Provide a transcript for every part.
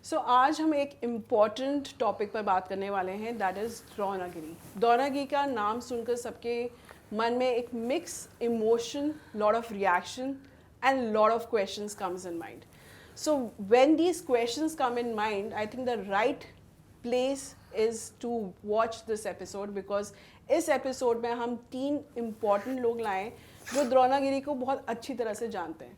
सो आज हम एक इम्पॉर्टेंट टॉपिक पर बात करने वाले हैं, दैट इज़ द्रोणागिरी। द्रोणागिरी का नाम सुनकर सबके मन में एक mix emotion, lot of reaction and lot of questions comes in mind. So when these questions come in mind, I think the right place is to watch this episode, because इस episode में हम 3 important लोग लाएं जो द्रोणागिरी को बहुत अच्छी तरह से जानते हैं.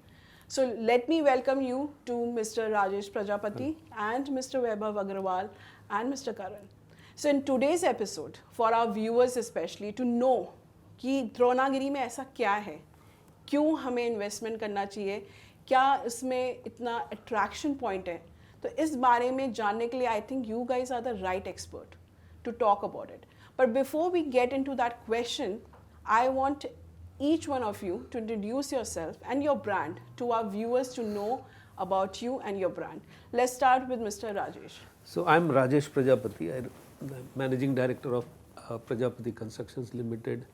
So let me welcome you to Mr. Raajesh Prajapati and Mr. Vaibhav Agrawal and Mr. Karan. So in today's episode, for our viewers especially to know कि द्रोणागिरी में ऐसा क्या है, क्यों हमें इन्वेस्टमेंट करना चाहिए, क्या इसमें इतना अट्रैक्शन पॉइंट है, तो इस बारे में जानने के लिए I think you guys are the right expert to talk about it. But before we get into that question, I want each one of you to introduce yourself and your brand to our viewers to know about you and your brand. Let's start with Mr. Raajesh. So I'm Raajesh Prajapati. I'm Managing Director of Prajapati Constructions Limited.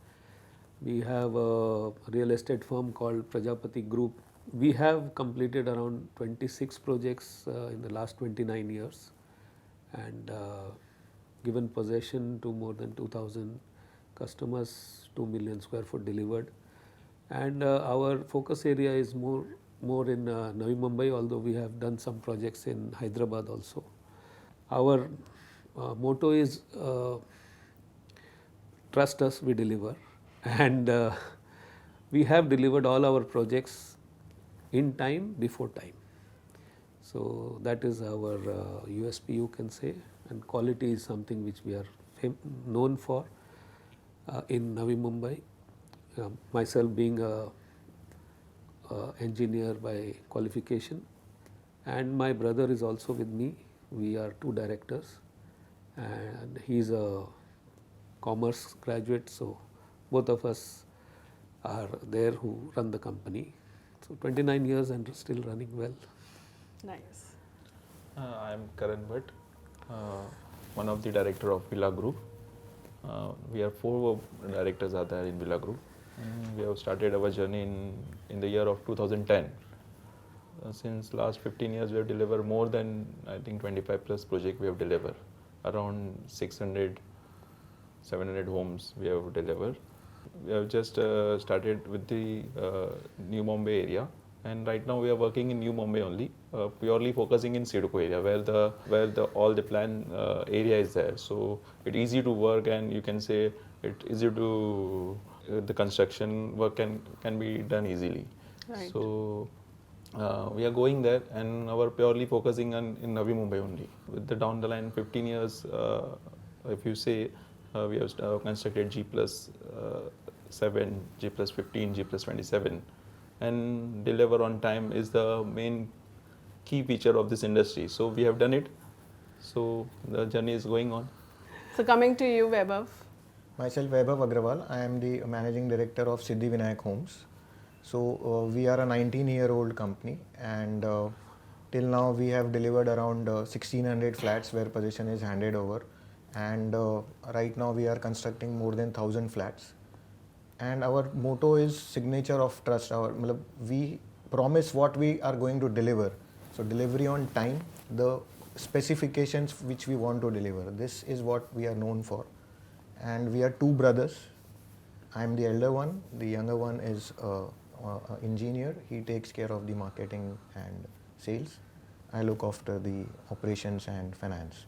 We have a real estate firm called Prajapati Group. We have completed around 26 projects in the last 29 years and given possession to more than 2,000 customers, 2 million square foot delivered, and our focus area is more in Navi Mumbai, although we have done some projects in Hyderabad also. Our motto is trust us, we deliver, and we have delivered all our projects in time, before time. So that is our USP, you can say, and quality is something which we are known for. In Navi Mumbai, myself being a engineer by qualification, and my brother is also with me. We are 2 directors, and he is a commerce graduate, so both of us are there who run the company. So 29 years and still running well. Nice. I am Karan Bhatt, one of the director of Villa Group. We are 4 directors are there in Villa Group. We have started our journey in the year of 2010. Since last 15 years, we have delivered more than, I think, 25 plus projects we have delivered. Around 600, 700 homes we have delivered. We have just started with the New Mumbai area. And right now we are working in New Mumbai only, purely focusing in Sidco area where all the plan area is there. So it's easy to work, and you can say it easy to the construction work can be done easily. Right. So we are going there, and our purely focusing on in Navi Mumbai only. With the down the line 15 years, if you say we have constructed G plus 7, G plus 15, G plus 27. And deliver on time is the main key feature of this industry. So we have done it. So the journey is going on. So coming to you, Vaibhav. Myself, Vaibhav Agrawal. I am the Managing Director of Siddhivinayak Homes. So we are a 19-year-old company, and till now we have delivered around 1,600 flats where possession is handed over. And right now we are constructing more than 1,000 flats. And our motto is signature of trust. We promise what we are going to deliver. So delivery on time, the specifications which we want to deliver. This is what we are known for. And we are 2 brothers. I am the elder one. The younger one is an engineer. He takes care of the marketing and sales. I look after the operations and finance.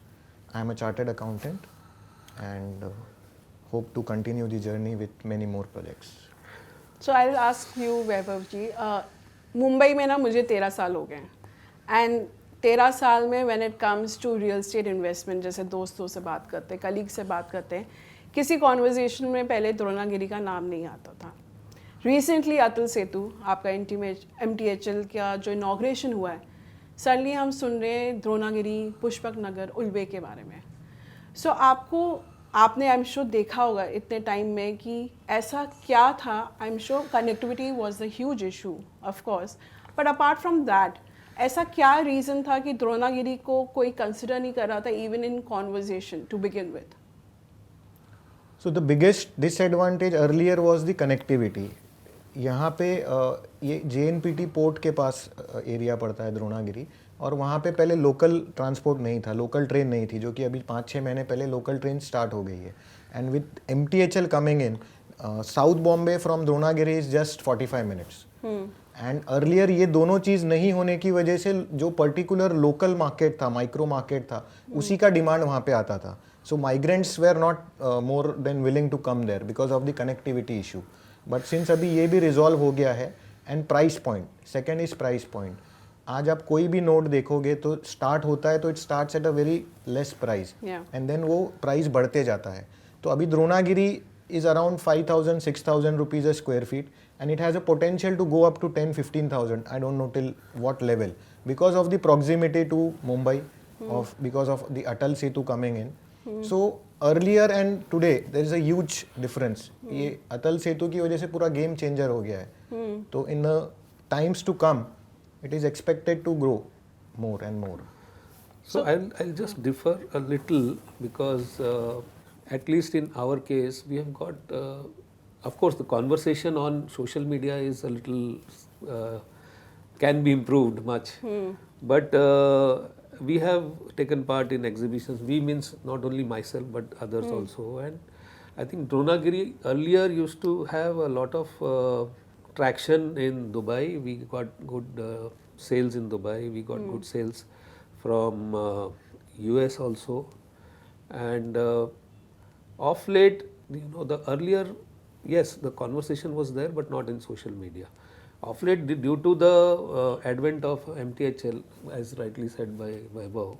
I am a chartered accountant, and hope to continue the journey with many more projects. So I'll ask you, Vaibhav ji. Mumbai में ना मुझे 13 साल हो गए हैं, and 13 साल में when it comes to real estate investment, जैसे दोस्तों से बात करते हैं, कलीग से बात करते हैं, किसी कॉन्वर्जेशन में पहले द्रोणागिरी का नाम नहीं आता था. रिसेंटली अतुल सेतु, आपका MTHL का जो इनॉग्रेशन हुआ है, सडनली हम सुन रहे हैं द्रोणागिरी, पुष्पक नगर, उल्बे के बारे में. सो आपने आई एम श्योर देखा होगा इतने टाइम में कि ऐसा क्या था. I am sure connectivity was the huge issue of course, but apart from that ऐसा क्या रीज़न था कि द्रोणागिरी को कोई कंसिडर नहीं कर रहा था even in conversation to begin with? So the biggest disadvantage earlier was the connectivity. यहाँ पे ये JNPT पोर्ट के पास एरिया पड़ता है द्रोणागिरी, और वहाँ पे पहले लोकल ट्रांसपोर्ट नहीं था, लोकल ट्रेन नहीं थी, जो कि अभी 5-6 महीने पहले लोकल ट्रेन स्टार्ट हो गई है. And with MTHL coming in, south Bombay from Dronagiri is just 45 minutes. And earlier ये दोनों चीज़ नहीं होने की वजह से जो पर्टिकुलर लोकल मार्केट था, माइक्रो मार्केट था, उसी का डिमांड वहाँ पे आता था. So migrants were not more than willing to come there because of the connectivity issue. But since अभी ये भी रिजॉल्व हो गया है. And price point, second is price point. आज आप कोई भी नोट देखोगे तो स्टार्ट होता है तो it starts at a very less price and then वो प्राइस बढ़ते जाता है. तो अभी Dronagiri is around 5,000-6,000 rupees a square feet, and it has a potential to go up to 10,000-15,000. I don't know till what level, because of the proximity to Mumbai, because of the Atal Setu coming in. So earlier and today there is a huge difference. ये Atal Setu की वजह से पूरा game changer हो गया है. तो in the times to come, it is expected to grow more and more. So I'll just differ a little because at least in our case we have got of course the conversation on social media is a little can be improved much, but we have taken part in exhibitions. We means not only myself but others also, and I think Dronagiri earlier used to have a lot of traction in Dubai. We got good sales in Dubai, we got good sales from US also, and of late, the earlier, yes, the conversation was there, but not in social media. Of late, due to the advent of MTHL, as rightly said by Vaibhav,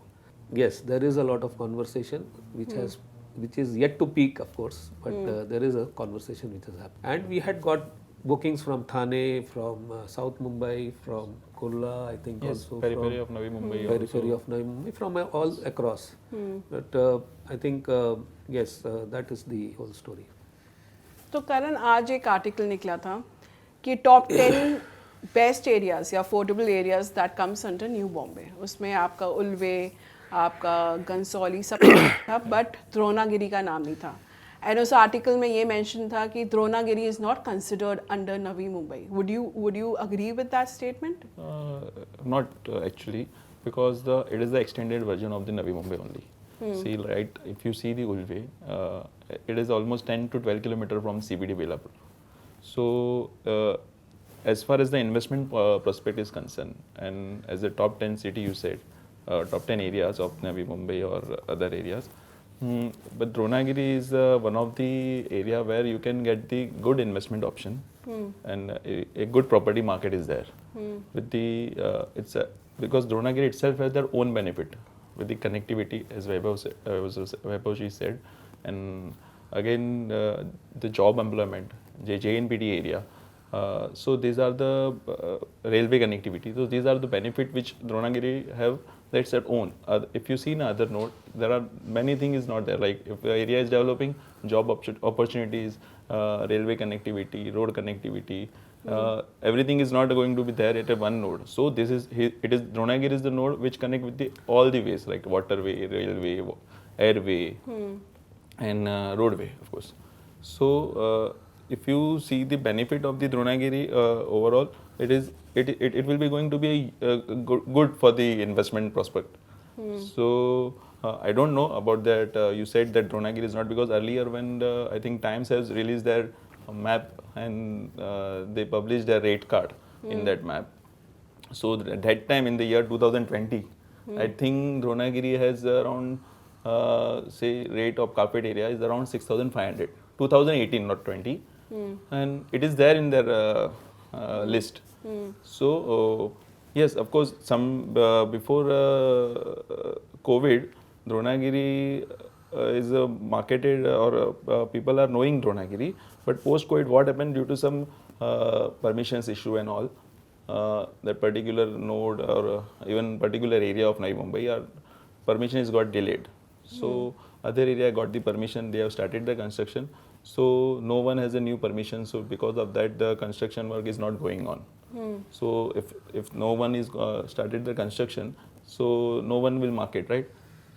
yes, there is a lot of conversation which is yet to peak, of course, but there is a conversation which has happened. And we had got bookings from Thane, from South Mumbai, from Kurla, I think also periphery of Navi Mumbai. Periphery of Navi Mumbai, from all across. But I think, yes, that is the whole story. तो करण, आज एक article निकला था कि top 10 best areas या affordable areas that comes under new Bombay. उसमें आपका उल्वे, आपका गंसौली सब था, बट द्रोणागिरी का नाम नहीं था. एंड उस आर्टिकल में ये मेंशन था कि Dronagiri is not considered under Navi Mumbai. Would you agree with that statement? Not actually, because it is the extended version of the Navi Mumbai only. See, right, if you see the Ulve, it is almost 10 to 12 kilometers from CBD Belapur. So as far as the investment prospect is concerned, and as the top 10 city you said, top 10 areas of Navi Mumbai or other areas, but Dronagiri is one of the area where you can get the good investment option, and a good property market is there. With the because Dronagiri itself has their own benefit with the connectivity, as Vaibhav said, and again the job employment, JNPT area. So these are the railway connectivity. So these are the benefit which Dronagiri have. That's their own. If you see in another note, there are many things is not there. Like if the area is developing, job opportunities, railway connectivity, road connectivity, everything is not going to be there at a one node. So it is Dronagiri is the node which connect with all the ways, like waterway, railway, airway, and roadway, of course. So if you see the benefit of the Dronagiri overall, it will be going to be good for the investment prospect. So I don't know about that. You said that Dronagiri is not, because earlier when I think Times has released their map and they published their rate card in that map. So at that time in the year 2020, I think Dronagiri has around say rate of carpet area is around 6,500. 2018, not 20. And it is there in their list. So yes, of course, some before COVID, Dronagiri is marketed, or people are knowing Dronagiri. But post COVID, what happened due to some permissions issue and all, that particular node or even particular area of Navi Mumbai, permission is got delayed. So other area got the permission, they have started the construction. So no one has a new permission. So because of that, the construction work is not going on. So if no one is started the construction, so no one will market, right?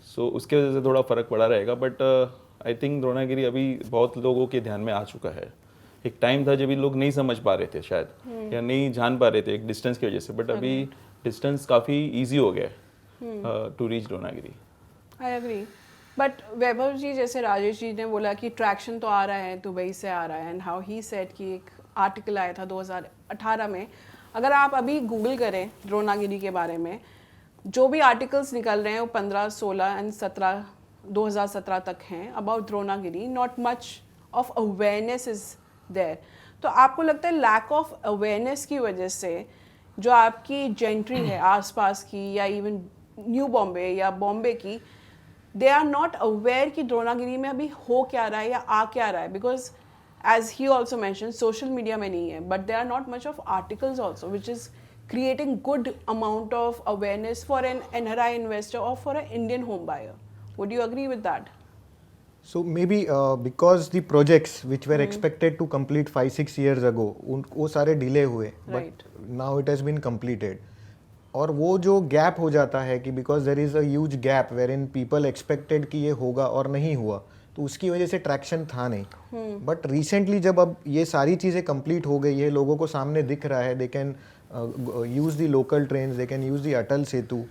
So उसके वजह से थोड़ा फर्क पड़ा रहेगा. But I think Dronagiri अभी बहुत लोगों के ध्यान में आ चुका है. एक टाइम था जब लोग नहीं समझ पा रहे थे शायद, या नहीं जान पा रहे थे एक डिस्टेंस की वजह से. बट अभी डिस्टेंस काफ़ी ईजी हो गया to reach Dronagiri. I agree. But Vaibhav ji, जैसे राजेश जी ने बोला कि ट्रैक्शन तो आ रहा है, दुबई से आ रहा है, एंड हाउ ही सेड कि एक आर्टिकल आया था 2018 में. अगर आप अभी गूगल करें द्रोणागिरी के बारे में, जो भी आर्टिकल्स निकल रहे हैं वो 15, 16 एंड 2017 तक हैं about Dronagiri. Not much of awareness is there. तो आपको लगता है लैक ऑफ अवेयरनेस की वजह से जो आपकी जेंट्री है आसपास की, या इवन न्यू बॉम्बे या बॉम्बे की, दे आर नॉट अवेयर कि द्रोणागिरी में अभी हो क्या रहा है या आ क्या रहा है? Because as he also mentioned, social media में नहीं है, but there are not much of articles also, which is creating good amount of awareness for an NRI investor or for an Indian home buyer. Would you agree with that? So maybe because the projects which were expected to complete 5-6 years ago, वो सारे delay हुए, Right. but now it has been completed. और वो जो gap हो जाता है कि because there is a huge gap wherein people expected कि ये होगा और नहीं हुआ, तो उसकी वजह से ट्रैक्शन था नहीं. बट रिसेंटली जब अब ये सारी चीज़ें कंप्लीट हो गई है, लोगों को सामने दिख रहा है, they can use the local trains, they can use the Atal Setu,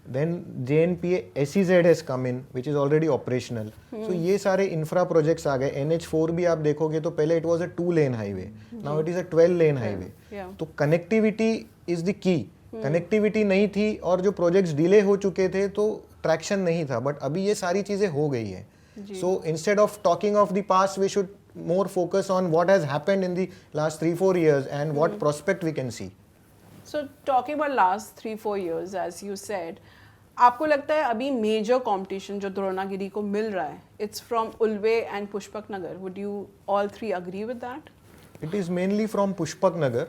then JNPA SEZ has come in which is already operational. So ये सारे इंफ्रा प्रोजेक्ट्स आ गए. NH4 भी आप देखोगे तो पहले it was a 2-lane highway, now it is a 12-lane highway. तो connectivity is the key. Connectivity नहीं थी और जो प्रोजेक्ट्स डिले हो चुके थे तो ट्रैक्शन नहीं था, बट अभी ये सारी चीज़ें हो गई है. So instead of talking of the past, we should more focus on what has happened in the last 3-4 years and what prospect we can see. So talking about last 3-4 years, as you said, आपको लगता है अभी major competition जो द्रोणागिरी को मिल रहा है, it's from Ulwe and Pushpak Nagar. Would you all three agree with that? It is mainly from Pushpak Nagar,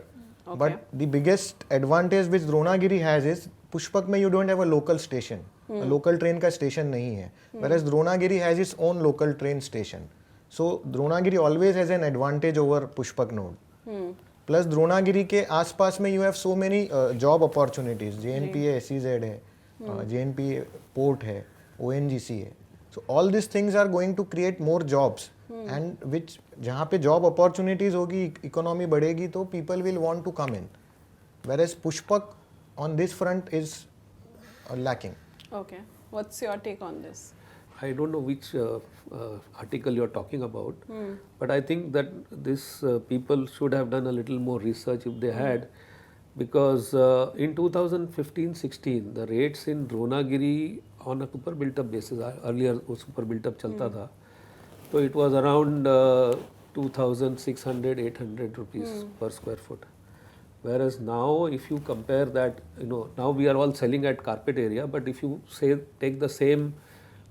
but the biggest advantage which Dronagiri has is Pushpak में you don't have a local station. Local train का station नहीं है, whereas Dronagiri has its own local train station. So Dronagiri always has an advantage over Pushpak node. Plus Dronagiri के आसपास में you have so many job opportunities. JNPA SEZ है, JNPA port है, ONGC है. So all these things are going to create more jobs. And which जहाँ पे job opportunities होगी, economy बढ़ेगी तो people will want to come in. Whereas Pushpak on this front is lacking. Okay. What's your take on this? I don't know which article you're talking about, but I think that this people should have done a little more research if they had, because in 2015-16 the rates in Dronagiri on a super built up basis, earlier वो super built up चलता था, तो it was around 2,600-800 rupees per square foot. Whereas now, if you compare that, now we are all selling at carpet area, but if you say take the same,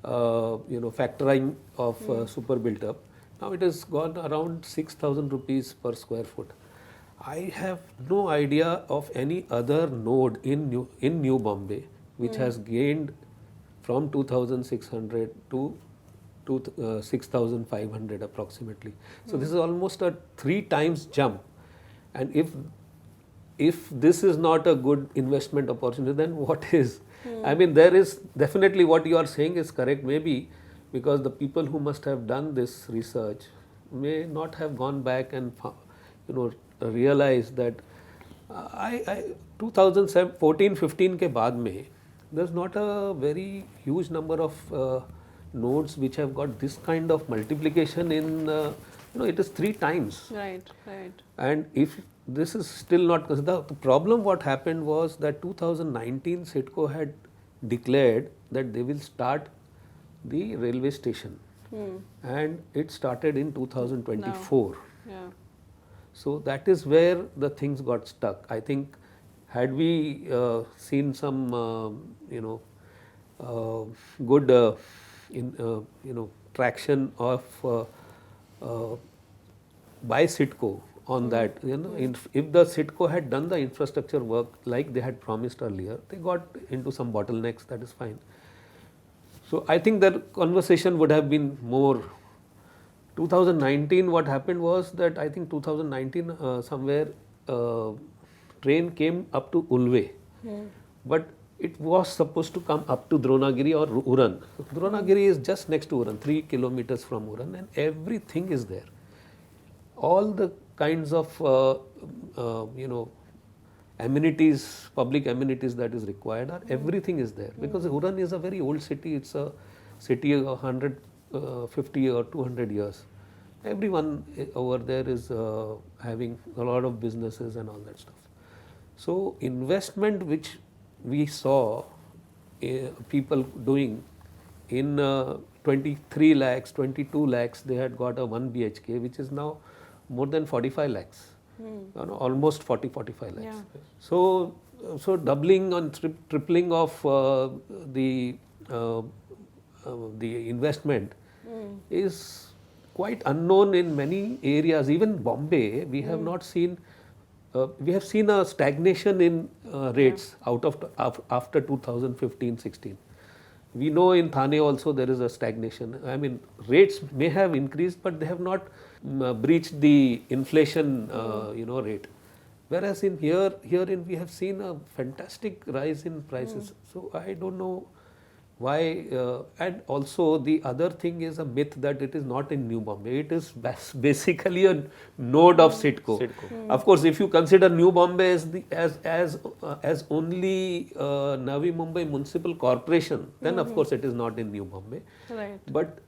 factoring of super built up, now it has gone around 6,000 rupees per square foot. I have no idea of any other node in New Bombay which has gained from 2,600 to 6,500 approximately. So this is almost a 3 times jump, and if this is not a good investment opportunity, then what is? I mean, there is definitely what you are saying is correct, maybe because the people who must have done this research may not have gone back and realized that 2014-15 के बाद में there's not a very huge number of nodes which have got this kind of multiplication in it is 3 times. Right. And if this is still not, the problem what happened was that 2019 CITCO had declared that they will start the railway station, and it started in 2024. No. Yeah. So that is where the things got stuck. I think had we seen some good traction of by CITCO on that, if the CITCO had done the infrastructure work like they had promised earlier, they got into some bottlenecks, that is fine. So I think that conversation would have been more. 2019 what happened was that I think 2019 somewhere train came up to Ulve, but it was supposed to come up to Dronagiri or Uran. Dronagiri is just next to Uran, 3 kilometers from Uran, and everything is there. All the kinds of amenities, public amenities that is required are everything is there, because Huran is a very old city. It's a city of 150 or 200 years. Everyone over there is having a lot of businesses and all that stuff. So investment which we saw people doing in 23 lakhs, 22 lakhs, they had got a 1 BHK, which is now more than 45 lakhs, almost 40-45 lakhs. Yeah. So doubling and tripling of the investment is quite unknown in many areas. Even Bombay, we have not seen. We have seen a stagnation in rates after 2015-16. We know in Thane also there is a stagnation. I mean, rates may have increased, but they have not breached the inflation, rate. Whereas in herein we have seen a fantastic rise in prices. So I don't know why. And also the other thing is a myth that it is not in New Bombay. It is basically a node of Sidco. Of course, if you consider New Bombay as only Navi Mumbai Municipal Corporation, then of course it is not in New Bombay. Right. But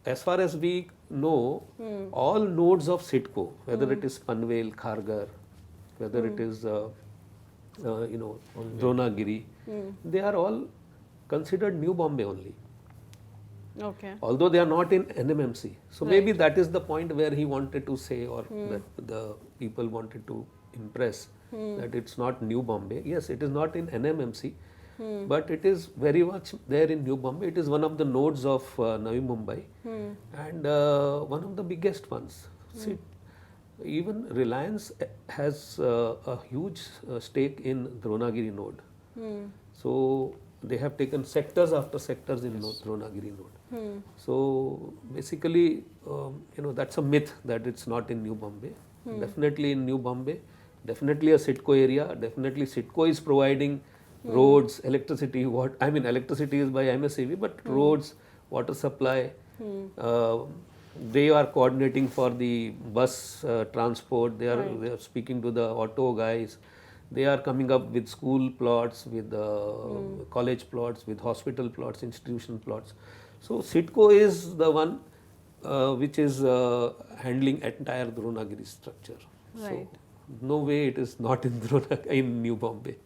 as far as we know, all nodes of Sidco, whether it is Panvel, Kharghar, whether it is Dronagiri, they are all considered New Bombay only. Okay. Although they are not in NMMC. So maybe that is the point where he wanted to say, or that the people wanted to impress, that it's not New Bombay. Yes, it is not in NMMC, but it is very much there in New Bombay. It is one of the nodes of Navi Mumbai and one of the biggest ones. See, even Reliance has a huge stake in Dronagiri node. So they have taken sectors after sectors in Dronagiri node. So basically, that's a myth that it's not in New Bombay. Definitely in New Bombay, definitely a Sidco area. Definitely Sidco is providing roads, electricity. Electricity is by MSEB, but roads, water supply. They are coordinating for the bus transport. They are speaking to the auto guys. They are coming up with school plots, with college plots, with hospital plots, institution plots. So Sidco is the one which is handling entire Dronagiri structure. Right. So no way it is not in New Bombay.